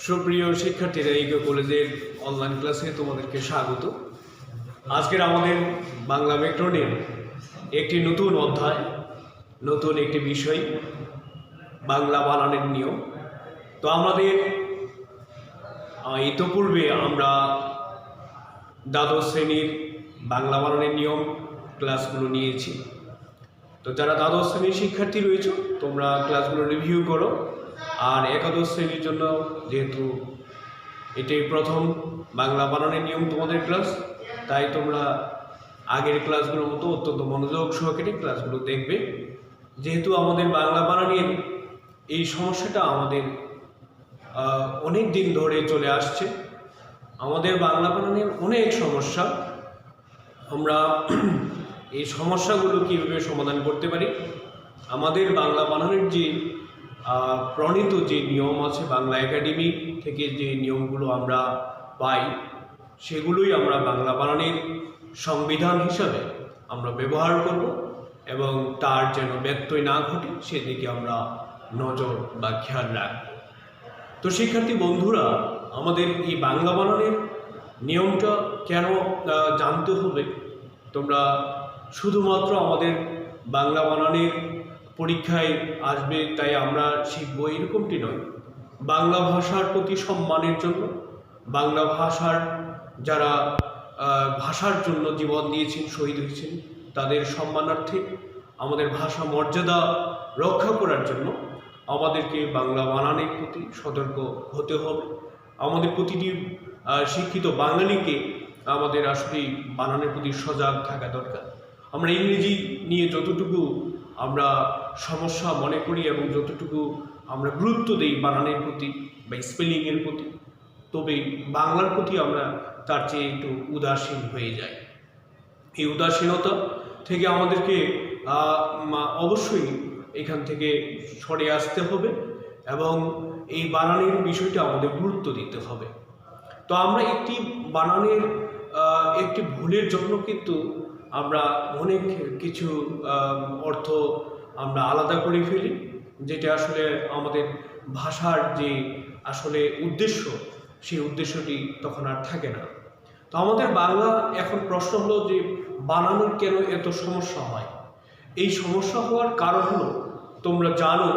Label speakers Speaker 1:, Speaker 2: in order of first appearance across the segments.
Speaker 1: সুপ্রিয় শিক্ষার্থীরা, ইকো কলেজের অনলাইন ক্লাসে তোমাদেরকে স্বাগত। আজকের আমাদের বাংলা ব্যাকরণের একটি নতুন অধ্যায়, নতুন একটি বিষয়, বাংলা বানানের নিয়ম। তো আমাদের ইতোপূর্বে আমরা দ্বাদশ শ্রেণীর বাংলা বানানের নিয়ম ক্লাসগুলো নিয়েছি। তো যারা দ্বাদশ শ্রেণীর শিক্ষার্থী রয়েছে তোমরা ক্লাসগুলো রিভিউ করো। আর একাদশ শ্রেণীর জন্য যেহেতু এটাই প্রথম বাংলা বানানের নিয়ম তোমাদের ক্লাস, তাই তোমরা আগের ক্লাসগুলোর মতো অত্যন্ত মনোযোগ সহকারে ক্লাসগুলো দেখবে। যেহেতু আমাদের বাংলা বানানের এই সমস্যাটা আমাদের অনেক দিন ধরে চলে আসছে, আমাদের বাংলা বানানের অনেক সমস্যা। আমরা এই সমস্যাগুলো কীভাবে সমাধান করতে পারি, আমাদের বাংলা বানানের যে প্রণীত যে নিয়ম আছে, বাংলা একাডেমি থেকে যে নিয়মগুলো আমরা পাই, সেগুলোই আমরা বাংলা বানানের সংবিধান হিসাবে আমরা ব্যবহার করব এবং তার যেন ব্যত্যয় না ঘটে সেদিকে আমরা নজর বা খেয়াল রাখব। তো শিক্ষার্থী বন্ধুরা, আমাদের এই বাংলা বানানের নিয়মটা কেন জানতে হবে? তোমরা শুধুমাত্র আমাদের বাংলা বানানের পরীক্ষায় আসবে তাই আমরা শিখব এরকমটি নয়। বাংলা ভাষার প্রতি সম্মানের জন্য, বাংলা ভাষার যারা ভাষার জন্য জীবন দিয়েছেন, শহীদ হয়েছেন, তাদের সম্মানার্থে আমাদের ভাষা মর্যাদা রক্ষা করার জন্য আমাদেরকে বাংলা বানানের প্রতি সতর্ক হতে হবে। আমাদের প্রতিটি শিক্ষিত বাঙালিকে আমাদের আসলে বানানের প্রতি সজাগ থাকা দরকার। আমরা ইংরেজি নিয়ে যতটুকু আমরা সমস্যা মনে করি এবং যতটুকু আমরা গুরুত্ব দিই বানানের প্রতি বা স্পেলিংয়ের প্রতি, তবে বাংলার প্রতি আমরা তার চেয়ে একটু উদাসীন হয়ে যাই। এই উদাসীনতা থেকে আমাদেরকে অবশ্যই এখান থেকে সরে আসতে হবে এবং এই বানানের বিষয়টা আমাদের গুরুত্ব দিতে হবে। তো আমরা একটি বানানের একটি ভুলের জন্য কিন্তু আমরা অনেক কিছু অর্থ আমরা আলাদা করে ফেলি, যেটা আসলে আমাদের ভাষার যে আসলে উদ্দেশ্য, সেই উদ্দেশ্যটি তখন আর থাকে না। তো আমাদের বাংলা এখন প্রশ্ন হলো যে বানানোর কেন এত সমস্যা হয়? এই সমস্যা হওয়ার কারণ হলো, তোমরা জানো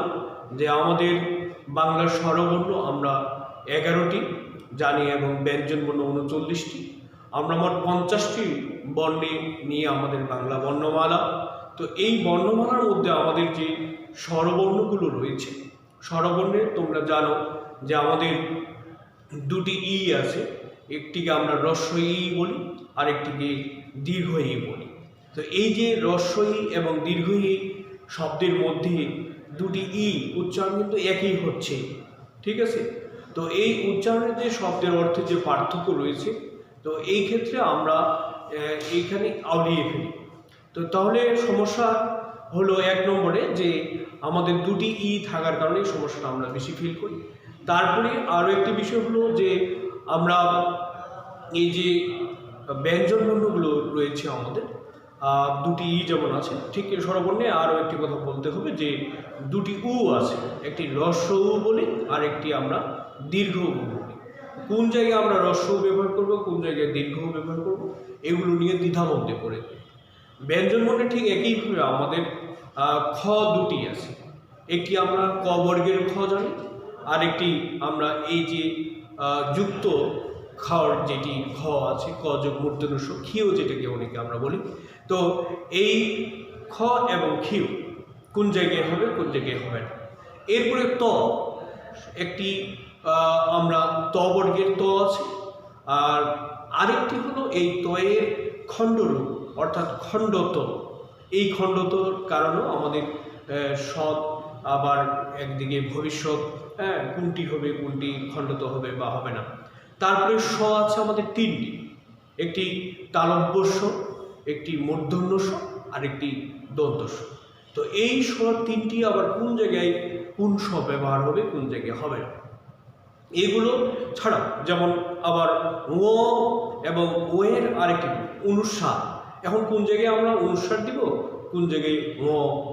Speaker 1: যে আমাদের বাংলার স্বরবর্ণ আমরা 11টি জানি এবং ব্যঞ্জনবর্ণ 39টি। আমরা মোট 50টি বর্ণে নিয়ে আমাদের বাংলা বর্ণমালা। তো এই বর্ণমালার মধ্যে আমাদের যে স্বরবর্ণগুলো রয়েছে, স্বরবর্ণে তোমরা জানো যে আমাদের দুটি ই আছে, একটিকে আমরা হ্রস্ব ই বলি আর একটিকে দীর্ঘ ই বলি। তো এই যে হ্রস্ব ই এবং দীর্ঘ ই শব্দের মধ্যে দুটি ই উচ্চারণ কিন্তু একই হচ্ছে, ঠিক আছে? তো এই উচ্চারণের যে শব্দের অর্থে যে পার্থক্য রয়েছে, তো এই ক্ষেত্রে আমরা এইখানে আউলিয়ে ফেলি। তো তাহলে সমস্যা হলো 1 নম্বরে যে আমাদের দুটি ই থাকার কারণে সমস্যাটা আমরা বেশি ফিল করি। তারপরে আরও একটি বিষয় হলো যে আমরা এই যে ব্যঞ্জনবর্ণগুলো রয়েছে আমাদের, দুটি ই যেমন আছে, ঠিক স্বরবর্ণে আরও একটি কথা বলতে হবে যে দুটি উ আছে, একটি হ্রস্ব উ বলি আর একটি আমরা দীর্ঘ উ বলি। কোন জায়গায় আমরা হ্রস্ব উ ব্যবহার করব, কোন জায়গায় দীর্ঘ উ ব্যবহার করব, এগুলো নিয়ে দ্বিধার মধ্যে পড়ে। ব্যঞ্জনবর্ণে ঠিক একইভাবে আমাদের খ দুটি আছে, একটি আমরা ক বর্গের খ জানি, আর একটি আমরা এই যে যুক্ত খাওয়ার যেটি খ আছে, ক যোগ মূর্ধন্য ষ, ক্ষিয় যেটাকে অনেকে আমরা বলি। তো এই খ এবং ক্ষিয় কোন জায়গায় হবে, কোন জায়গায় হবে না। এরপরে ত, একটি আমরা ত বর্গের ত আছে, আর আরেকটি হলো এই তয়ের খণ্ডরূপ অর্থাৎ খণ্ডত। এই খণ্ডতর কারণেও আমাদের সৎ, আবার একদিকে ভবিষ্যৎ, কোনটি হবে, কোনটি খণ্ডত হবে বা হবে না। তারপরে স আছে আমাদের 3টি, একটি তালব্য স, একটি মূর্ধন্য স আর একটি দন্ত স। তো এই স 3টি আবার কোন জায়গায় কোন স ব্যবহার হবে, কোন জায়গায় হবে না, এগুলো ছাড়া যেমন আবার ও এবং ও এর আরেকটি অনুস্বার, এখন কোন জায়গায় আমরা অনুস্বার দিব, কোন জায়গায় ও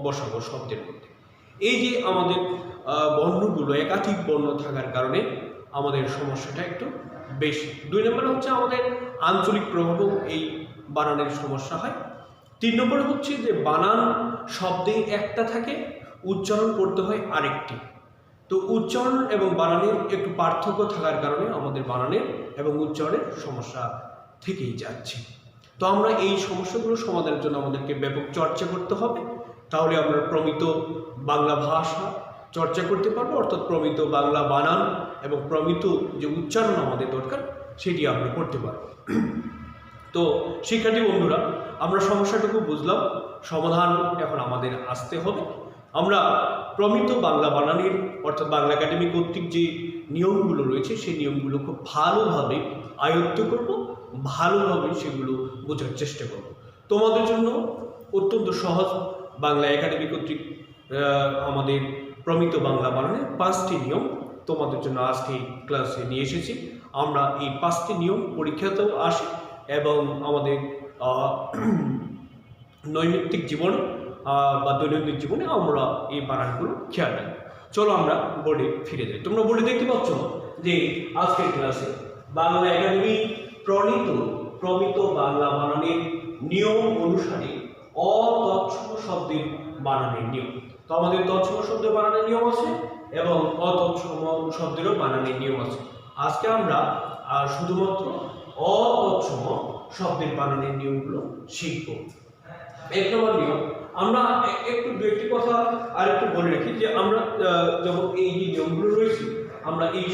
Speaker 1: বসাবো শব্দের মধ্যে। এই যে আমাদের বর্ণগুলো একাধিক বর্ণ থাকার কারণে আমাদের সমস্যাটা একটু বেশি। 2 নম্বরে হচ্ছে আমাদের আঞ্চলিক প্রভাবেও এই বানানের সমস্যা হয়। 3 নম্বরে হচ্ছে যে বানান শব্দে একটা থাকে, উচ্চারণ করতে হয় আরেকটি। তো উচ্চারণ এবং বানানের একটু পার্থক্য থাকার কারণে আমাদের বানানের এবং উচ্চারণের সমস্যা থেকেই যাচ্ছে। তো আমরা এই সমস্যাগুলো সমাধানের জন্য আমাদেরকে ব্যাপক চর্চা করতে হবে, তাহলে আমরা প্রমিত বাংলা ভাষা চর্চা করতে পারবো, অর্থাৎ প্রমিত বাংলা বানান এবং প্রমিত যে উচ্চারণ আমাদের দরকার সেটি আমরা করতে পারবো। তো শিক্ষার্থী বন্ধুরা, আমরা সমস্যাটুকু বুঝলাম, সমাধান এখন আমাদের আসতে হবে। আমরা প্রমিত বাংলা বানানের অর্থাৎ বাংলা একাডেমি কর্তৃক যে নিয়মগুলো রয়েছে সেই নিয়মগুলো খুব ভালোভাবে আয়ত্ত করব, ভালোভাবে সেগুলো বোঝার চেষ্টা করব। তোমাদের জন্য অত্যন্ত সহজ বাংলা একাডেমি কর্তৃক আমাদের প্রমিত বাংলা বানানের 5টি নিয়ম তোমাদের জন্য আজকে ক্লাসে নিয়ে এসেছি। আমরা এই 5টি নিয়ম পরীক্ষাতেও আসে এবং আমাদের নৈমিত্তিক জীবনে বা দৈনন্দিন জীবনে আমরা এই বানানগুলো খেয়াল রাখি। চলো আমরা বোর্ডে ফিরে যাই। তোমরা বোর্ডে দেখতে পাচ্ছ যে আজকের ক্লাসে বাংলা একাডেমি প্রমিত বাংলা বানানের নিয়ম অনুসারে অতৎসম শব্দের বানানের নিয়ম। তো আমাদের তৎসম শব্দের বানানের নিয়ম আছে এবং অতৎসম শব্দেরও বানানের নিয়ম আছে। আজকে আমরা শুধুমাত্র অতৎসম শব্দের বানানের নিয়মগুলো শিখব। 1 নম্বর নিয়ম, আমরা একটু দু একটি কথা আর একটু বলে রাখি যে আমরা যখন এই যে নিয়মগুলো রয়েছে আমরা এই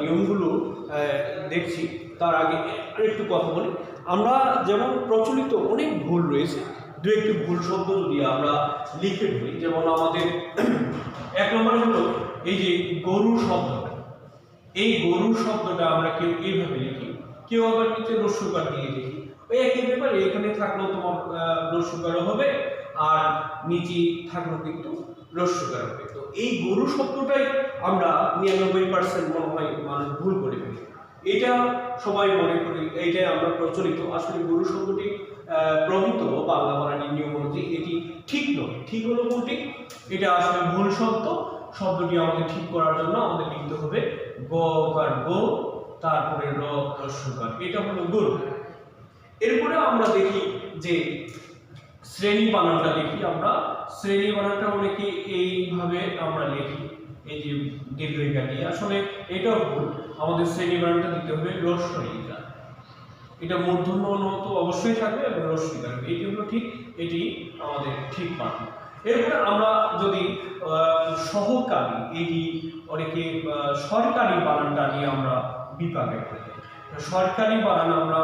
Speaker 1: নিয়মগুলো দেখছি, তার আগে আরেকটু কথা বলি। আমরা যেমন প্রচলিত অনেক ভুল রয়েছে, দু একটি ভুল শব্দ যদি আমরা লিখে ফেলি, যেমন আমাদের 1 নম্বরে হলো এই যে গরু শব্দটা। এই গরু শব্দটা আমরা কেউ এইভাবে লিখি, কেউ আবার নিচে রস্যকার দিয়ে লিখি। ওই একই ব্যাপারে এখানে থাকলেও তোমার রস্যকারও হবে আর নিচে থাকলেও কিন্তু রস্যকার হবে। তো এই গরু শব্দটাই আমরা 99% মনে হয় মানুষ ভুল করে ফেলি। এটা সবাই মনে করি এইটাই আমরা প্রচলিত। আসলে গরু শব্দটি প্রমিত বাংলা বানানের নিয়ম অনুযায়ী এটি ঠিক নয়। ঠিক হলো কোনটি? এটা আসলে ভুল শব্দ। শব্দটি আমাদের ঠিক করার জন্য আমাদের লিখতে হবে গ কার গো, তারপরে র রস্যকার, এটা হলো গরু। এরপরে আমরা দেখি যে শ্রেণী বানানটা দেখি। আমরা শ্রেণী বানানটা অনেকে এইভাবে আমরা লিখি, এই যে দীর্ঘইকার দিয়ে। আসলে এটাও ভুল। আমাদের শ্রেণী বানানটা দিতে হবে রস্যইকার। এটা মূর্ধন্য তো অবশ্যই থাকবে এবং রস্যইকার, এটি হলো ঠিক, এটি আমাদের ঠিক বানান। এরপরে আমরা যদি সহকারী, এটি অনেকে সরকারি বানানটা নিয়ে আমরা বিপাকে পড়ে যাই। সরকারি বানান আমরা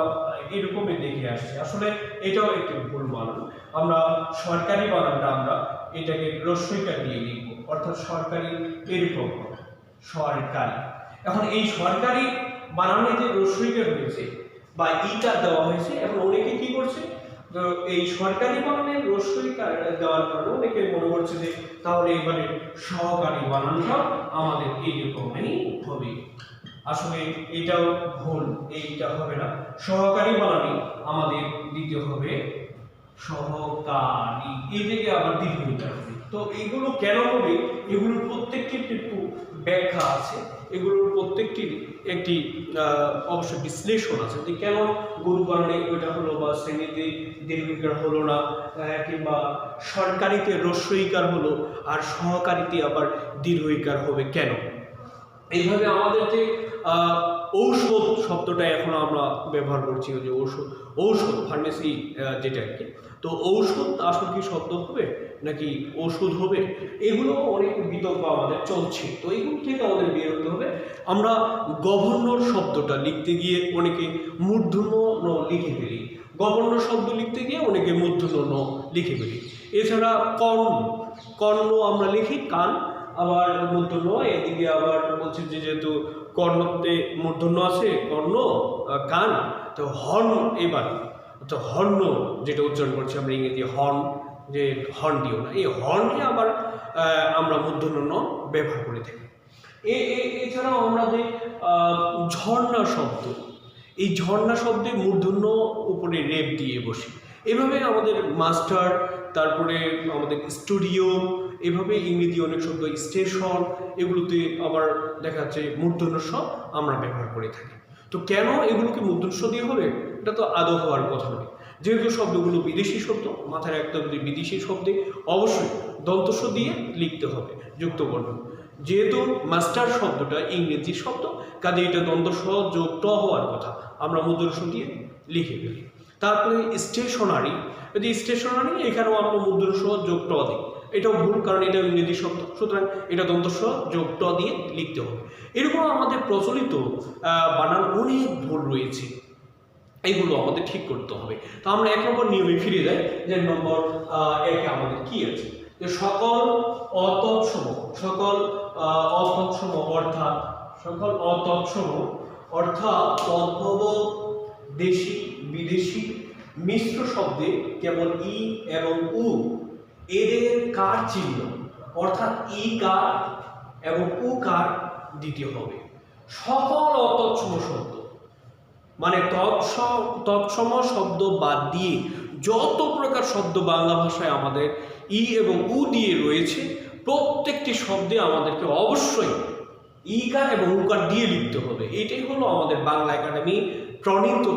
Speaker 1: এরকমই দেখে আসছি, আসলে এটাও একটি ভুল বানান। আমরা সরকারি বানানটা আমরা এটাকে রস্যইকার দিয়ে লিখব, অর্থাৎ সরকারি এরকম সরকারি। এখন এই সরকারি বানানে যে রস্যইকার হয়েছে বা ইটা দেওয়া হয়েছে, এখন অনেকে কি করছে, তো এই সরকারি বানানের রস্যইকার দেওয়ার কারণে অনেকে মনে করছে যে তাহলে এবারে সহকারী বানানটা আমাদের এইরকমই হবে। আসলে এটাও ভুল, এইটা হবে না। সহকারী বানানে আমাদের দিতে হবে সহকারী, এই থেকে আবার দীর্ঘইকার হবে। তো এগুলো কেন হবে, এগুলোর প্রত্যেকটির একটু ব্যাখ্যা আছে, এগুলোর প্রত্যেকটির একটি অবশ্য বিশ্লেষণ আছে যে কেন গরু বানানে ওইটা হলো বা শ্রেণীতে দীর্ঘইকার হলো না, কিংবা সরকারিতে রস্যইকার হলো আর সহকারীতে আবার দীর্ঘইকার হবে কেন। এইভাবে আমাদের যে ঔষধ শব্দটা এখন আমরা ব্যবহার করছি, ওই যে ঔষধ ফার্মেসি যেটা আর কি, তো ঔষধ আসলে কি শব্দ হবে নাকি ওষুধ হবে, এগুলো অনেক বিতর্ক আমাদের চলছে। তো এইগুলো থেকে আমাদের বের হতে হবে। আমরা গভর্নর শব্দটা লিখতে গিয়ে অনেকে মূর্ধন্য ন লিখে ফেলি, গভর্নর শব্দ লিখতে গিয়ে অনেকে মূর্ধন্য ন লিখে ফেলি। এছাড়া কর্ণ আমরা লিখি কান, আবার মূর্ধন্য, এদিকে আবার বলছে যে যেহেতু কর্ণতে মূর্ধন্য আছে কর্ণ কান, তো হর্ন, এবার তো হর্ন যেটা উচ্চারণ করছি আমরা ইংরেজি হর্ন, যে হর্ন দিও না, এই হর্নে আবার আমরা মূর্ধন্য ন ব্যবহার করে থাকি। এছাড়াও আমরা যে ঝর্ণা শব্দ, এই ঝর্ণা শব্দে মূর্ধন্য উপরে রেপ দিয়ে বসি। এভাবে আমাদের মাস্টার, তারপরে আমাদের স্টুডিও, এভাবে ইংরেজি অনেক শব্দ স্টেশন এগুলোতে আবার দেখা যাচ্ছে মূর্ধন্য স আমরা ব্যবহার করে থাকি। তো কেন এগুলোকে মূর্ধন্য স দিয়ে হবে, এটা তো আদৌ হওয়ার কথা নয়। যেহেতু শব্দগুলো বিদেশি শব্দ, মাথায় রাখতে হবে যে বিদেশি শব্দে অবশ্যই দন্তস্ব দিয়ে লিখতে হবে যুক্ত বর্ণ। যেহেতু মাস্টার শব্দটা ইংরেজি শব্দ, কাজে এটা দন্তস্ব যোগ ট হওয়ার কথা, আমরা মূর্ধন্য দিয়ে লিখে ফেলি। তারপরে স্টেশনারি, যদি স্টেশনারি এখানেও আমরা মূর্ধন্য যোগ ট দিই, এটাও ভুল, কারণ এটা ইংরেজি শব্দ, সুতরাং এটা দন্তস্ব যোগ ট দিয়ে লিখতে হবে। এরকম আমাদের প্রচলিত বানান অনেক ভুল রয়েছে, এইগুলো আমাদের ঠিক করতে হবে। তো আমরা 1 নম্বর নিয়মে ফিরে যাই, যে নম্বর 1 আমাদের কি আছে, যে সকল অতৎসম, সকল অতৎসম অর্থাৎ সকল অতৎসম অর্থাৎ তদ্ভব দেশি বিদেশি মিশ্র শব্দে কেবল ই এবং উ এদের কার চিহ্ন, অর্থাৎ ই কার এবং উ কার দিতে হবে। সকল অতৎসম শব্দ মানে তৎসম শব্দ বাদ দিয়ে যত প্রকার শব্দ বাংলা ভাষায় আমাদের ই এবং উ দিয়ে রয়েছে, প্রত্যেকটি শব্দে আমাদেরকে অবশ্যই ইকার এবং উকার দিয়ে লিখতে হবে। এটাই হলো আমাদের বাংলা একাডেমি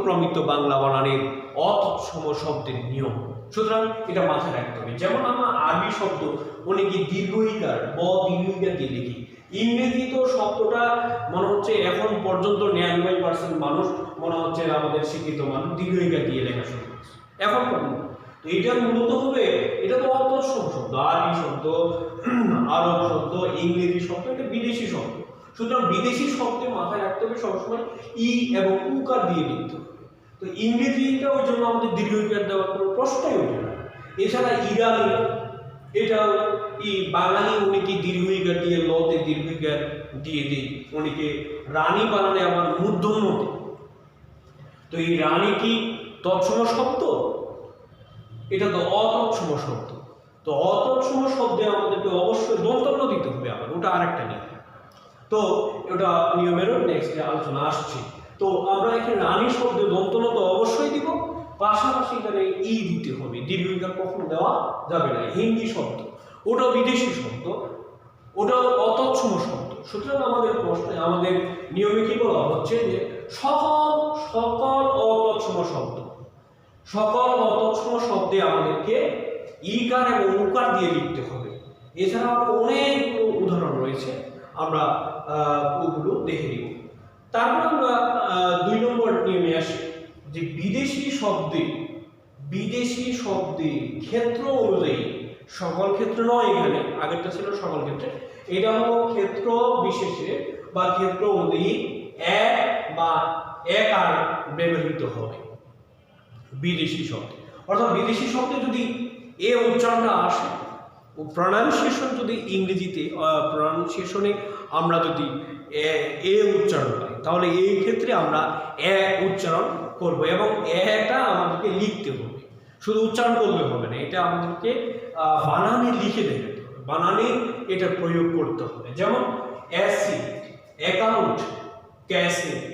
Speaker 1: প্রমিত বাংলা বানানের অতৎসম শব্দের নিয়ম। সুতরাং এটা মাথায় রাখতে হবে। যেমন আমরা আরবি শব্দ অনেকে দীর্ঘ ইকার দীর্ঘ ইকার দিয়ে লিখি, ইংরেজি তো শব্দটা মনে হচ্ছে এখন পর্যন্ত 99% মানুষ মনে হচ্ছে আমাদের শিক্ষিত মানুষ দীর্ঘ ইকার দিয়ে লেখা শুরু করছে এখন পর্যন্ত। তো এটা মূলত হবে, এটা তো অতৎসম শব্দ, আরবি শব্দ, আরব শব্দ, ইংরেজি শব্দ, এটা বিদেশি শব্দ। সুতরাং বিদেশি শব্দে মাথায় রাখতে হবে সবসময় ই এবং উকার দিয়ে লিখতে হবে। তো ইংরেজিটা ওই জন্য আমাদের দীর্ঘ ইকার দেওয়ার কোনো প্রশ্নই ওঠে না। এছাড়া ইরানি, এটাও বাঙালি অনেকে দীর্ঘ ইকার দিয়ে লতে দীর্ঘ ইকার দিয়ে দিই, অনেকে রানী বানানে আবার মূর্ধন্য দেয়। তো এই রানী কি তৎসম শব্দ? এটা তো অতৎসম শব্দ। তো অতৎসম শব্দে আমাদেরকে অবশ্যই দন্তন্য দিতে হবে, আবার ওটা আরেকটা নিয়ম। তো ওটা নিয়মেরও নেক্সট আলোচনা আসছে। তো আমরা এখানে রানী শব্দে দন্তন্য তো অবশ্যই দিব, পাশাপাশি এখানে ই দিতে হবে, দীর্ঘ ইকার কখনো দেওয়া যাবে না। হিন্দি শব্দ, ওটাও বিদেশি শব্দ, ওটাও অতৎসম শব্দ। সুতরাং আমাদের প্রশ্নে আমাদের নিয়মে কি বলা হচ্ছে, যে সকল অতৎসম শব্দ, সকল অতৎসম শব্দে আমাদেরকে ইকার এবং উকার দিয়ে লিখতে হবে। এছাড়া অনেকগুলো উদাহরণ রয়েছে, আমরা ওগুলো দেখে নিব। তারপর আমরা 2 নম্বর নিয়মে আসি, যে বিদেশি শব্দে ক্ষেত্র অনুযায়ী, সকল ক্ষেত্র নয়, এখানে আগেরটা ছিল সকল ক্ষেত্রে, এটা হলো ক্ষেত্র বিশেষে বা ক্ষেত্র অনুযায়ী এক বা একার ব্যবহৃত হবে বিদেশি শব্দে। অর্থাৎ বিদেশি শব্দে যদি এ উচ্চারণটা আসে, ও প্রনাউন্সিয়েশন যদি ইংরেজিতে প্রনাউন্সিয়েশনে আমরা যদি এ উচ্চারণ পাই, তাহলে এই ক্ষেত্রে আমরা এ উচ্চারণ করব এবং এটা আমাদেরকে লিখতে হবে। শুধু উচ্চারণ করলে হবে না, এটা আমাদেরকে বানানে লিখে দেখাতে হবে, বানানে এটা প্রয়োগ করতে হবে। যেমন অ্যাসিড, অ্যাকাউন্ট, ক্যাসেট,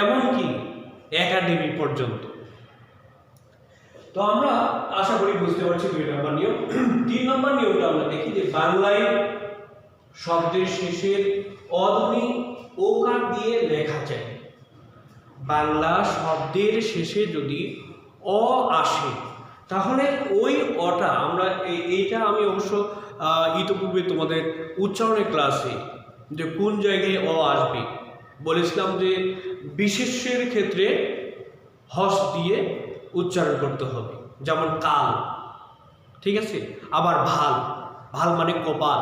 Speaker 1: এমনকি একাডেমি পর্যন্ত। তো আমরা আশা করি বুঝতে পারছি 2 নম্বর নিয়ম। 3 নম্বর নিয়মটা আমরা দেখি, যে বাংলায় শব্দের শেষের অধ্বনি ওকার দিয়ে লেখা যায়। বাংলা শব্দের শেষে যদি অ আসে, তাহলে ওই অটা আমরা এইটা আমি অবশ্য ইতিপূর্বে তোমাদের উচ্চারণের ক্লাসে যে কোন জায়গায় অ আসবে বলেছিলাম, যে বিশেষ্যের ক্ষেত্রে হস দিয়ে উচ্চারণ করতে হবে। যেমন কাল, ঠিক আছে, আবার ভাল মানে কপাল,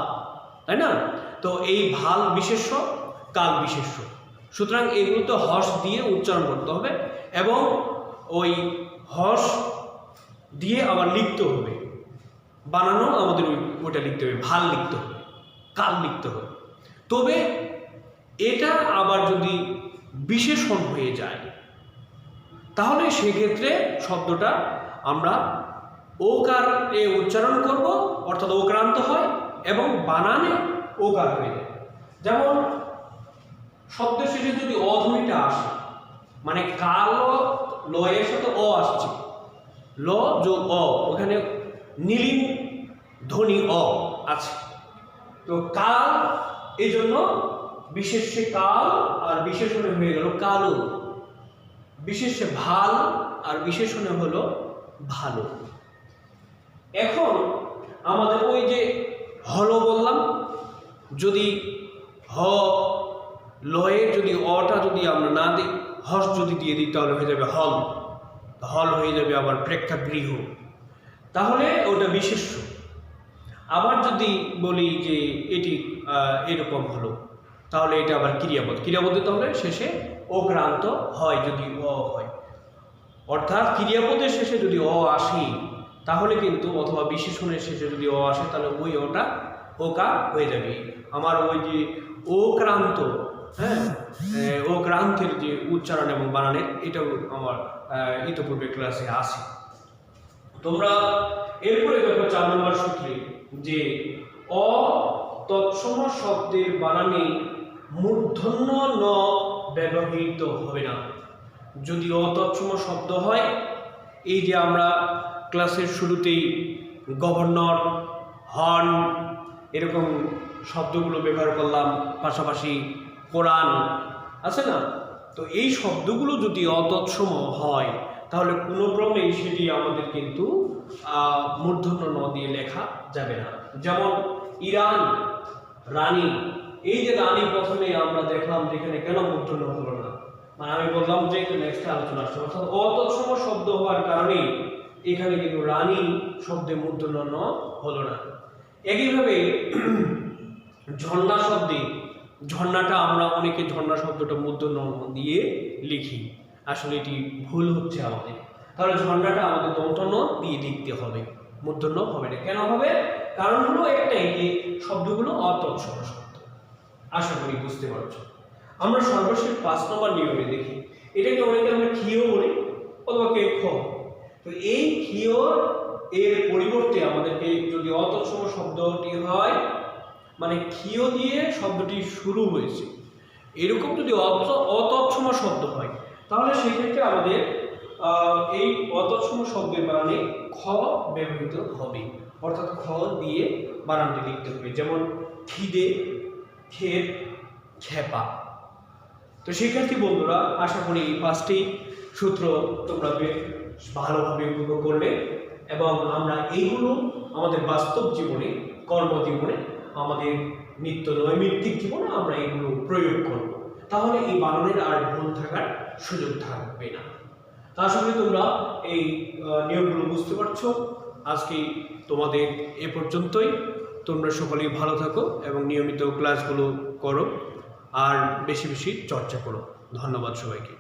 Speaker 1: তাই না? তো এই ভাল বিশেষ্য, কাল বিশেষ্য, সুতরাং এগুলোতে হস দিয়ে উচ্চারণ করতে হবে এবং ওই হস দিয়ে আবার লিখতে হবে, বানানো আমাদের ওইটা লিখতে হবে, ভাল লিখতে হবে, কাল লিখতে হবে। তবে এটা আবার যদি বিশেষণ হয়ে যায়, তাহলে সেক্ষেত্রে শব্দটা আমরা ওকার এ উচ্চারণ করব, অর্থাৎ ওক্রান্ত হয় এবং বানানে ওকার হয়ে যায়। যেমন শব্দের শেষে যদি অধ্বনিটা আসে, মানে কালো লয়ের সাথে অ আসছে, ল যোগ অ, ওখানে নীলিন ধ্বনি অ আছে। তো কাল, এই জন্য বিশেষ্যে কাল আর বিশেষণে হয়ে গেল কালো, বিশেষ্যে ভাল আর বিশেষণে হলো ভালো। এখন আমাদের ওই যে হলো বললাম, যদি হ লয়ের যদি অটা যদি আমরা না দিই, হস যদি দিয়ে দিই তাহলে হয়ে যাবে হল, হল হয়ে যাবে আবার প্রেক্ষাগৃহ, তাহলে ওটা বিশেষ্য। আবার যদি বলি যে এটি এরকম হলো, তাহলে এটা আবার ক্রিয়াপদ, ক্রিয়াপদে তাহলে শেষে অক্রান্ত হয় যদি অ হয়, অর্থাৎ ক্রিয়াপদের শেষে যদি অ আসে তাহলে কিন্তু, অথবা বিশেষণের শেষে যদি অ আসে তাহলে ওই ওটা ওকার হয়ে যাবে। আমার ওই যে অক্রান্ত, হ্যাঁ, অক্রান্তের যে উচ্চারণ এবং বানানের, এটাও আমার ইতিপূর্বে ক্লাসে আছে। তোমরা এরপরে দেখো 4 নম্বর সূত্রে যে অ তৎসম শব্দের বানানে মূর্ধন্য ন ব্যবহৃত হবে না। যদি অতৎসম শব্দ হয়, এই যে আমরা ক্লাসের শুরুতেই গভর্নর, হর্ন এরকম শব্দগুলো ব্যবহার করলাম, পাশাপাশি কোরআন আছে না, তো এই শব্দগুলো যদি অতৎসম হয় তাহলে কোনো ক্রমেই সেটি আমাদের কিন্তু মূর্ধন্য ন দিয়ে লেখা যাবে না। যেমন ইরান, রানী, এই যে রানী প্রথমে আমরা দেখলাম যেখানে কেন মূর্ধন্য হলো না, মানে আমি বললাম যে এটা নেক্সট আলোচনা আসছে, অর্থাৎ অতৎসম শব্দ হওয়ার কারণে এখানে কিন্তু রানী শব্দে মূর্ধন্য ন হলো না। একইভাবে ঝর্ণা শব্দে, ঝর্ণাটা আমরা অনেকে ঝর্ণা শব্দটা মূর্ধন্য দিয়ে লিখি, আসলে এটি ভুল হচ্ছে আমাদের। তাহলে ঝর্ণাটা আমাদের দন্তন্য দিয়ে লিখতে হবে, মূর্ধন্য হবে না। কেন হবে? কারণ হলো একটাই, যে শব্দগুলো অতৎসম শব্দ। আশা করি বুঝতে পারছো। আমরা সর্বশেষ 5 নম্বর নিয়মে দেখি, এটাকে অনেকে আমরা ক্ষীয় বলি অথবা কে খ। তো এই ক্ষীয় এর পরিবর্তে আমাদেরকে যদি অতৎসম শব্দটি হয়, মানে ক্ষীয় দিয়ে শব্দটি শুরু হয়েছে, এরকম যদি অতৎসম শব্দ হয়, তাহলে সেই ক্ষেত্রে আমাদের এই অতৎসম শব্দের বানানে খ ব্যবহৃত হবে, অর্থাৎ খ দিয়ে বানানটি লিখতে হবে। যেমন খিদে, ক্ষেত, খেপা। তো শিক্ষার্থী বন্ধুরা, আশা করি এই 5টি সূত্র তোমরা ভালোভাবে উপভোগ করলে, এবং আমরা এইগুলো আমাদের বাস্তব জীবনে, কর্মজীবনে, আমাদের নিত্য নৈমিত্তিক জীবনে আমরা এগুলো প্রয়োগ করব, তাহলে এই বানানের আর ভুল থাকার সুযোগ থাকবে না। তা আশা করি তোমরা এই নিয়মগুলো বুঝতে পারছো। আজকে তোমাদের এ পর্যন্তই। তোমরা সকলেই ভালো থাকো এবং নিয়মিত ক্লাসগুলো করো, আর বেশি বেশি চর্চা করো। ধন্যবাদ সবাইকে।